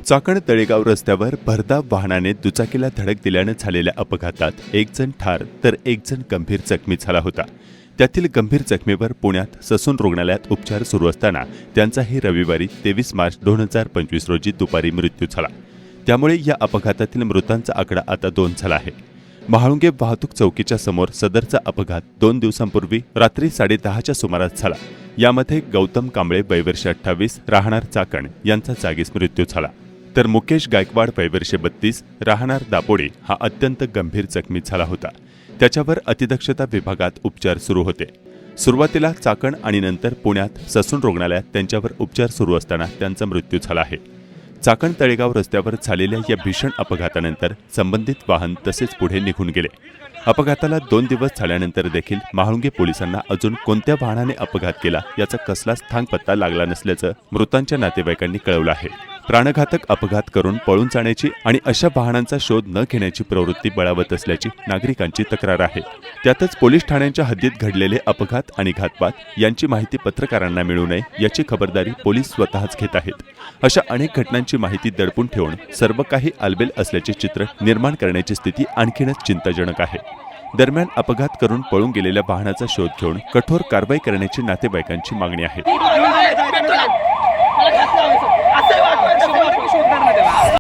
चाकण तळेगाव रस्त्यावर भरधाव वाहनाने दुचाकीला धडक दिल्यानं झालेल्या अपघातात एक जण ठार तर एक जण गंभीर जखमी झाला होता। त्यातील गंभीर जखमीवर पुण्यात ससून रुग्णालयात उपचार सुरू असताना त्यांचाही रविवारी 23 मार्च 2025 रोजी दुपारी मृत्यू झाला। त्यामुळे या अपघातातील मृतांचा आकडा आता 2 झाला आहे। महाळुंगे वाहतूक चौकीच्या समोर सदरचा अपघात 2 दिवसांपूर्वी रात्री 10:30च्या सुमारास झाला। यामध्ये गौतम कांबळे वय वर्ष 28 राहणार चाकण यांचा जागीच मृत्यू झाला, तर मुकेश गायकवाड वय वर्ष 32 राहणार दापोडे हा अत्यंत गंभीर जखमी झाला होता। त्याच्यावर अतिदक्षता विभागात उपचार सुरू होते। सुरुवातीला चाकण आणि नंतर पुण्यात ससून रुग्णालयात त्यांच्यावर उपचार सुरू असताना त्यांचा मृत्यू झाला आहे। चाकण तळेगाव रस्त्यावर झालेल्या या भीषण अपघातानंतर संबंधित वाहन तसेच पुढे निघून गेले। अपघाताला 2 दिवस झाल्यानंतर देखील महाळुंगे पोलिसांना अजून कोणत्या वाहनाने अपघात केला याचा कसलाच थांगपत्ता लागला नसल्याचं मृतांच्या नातेवाईकांनी कळवलं आहे। प्राणघातक अपघात करून पळून जाण्याची आणि अशा वाहनांचा शोध न घेण्याची प्रवृत्ती बळावत असल्याची नागरिकांची तक्रार आहे। त्यातच पोलीस ठाण्यांच्या हद्दीत घडलेले अपघात आणि घातपात यांची माहिती पत्रकारांना मिळू नये याची खबरदारी पोलीस स्वतःच घेत आहेत। अशा अनेक घटनांची माहिती दडपून ठेवून सर्व काही आलबेल असल्याचे चित्र निर्माण करण्याची स्थिती आणखीनच चिंताजनक आहे। दरम्यान अपघात करून पळून गेलेल्या वाहनाचा शोध घेऊन कठोर कारवाई करण्याची नातेवाईकांची मागणी आहे।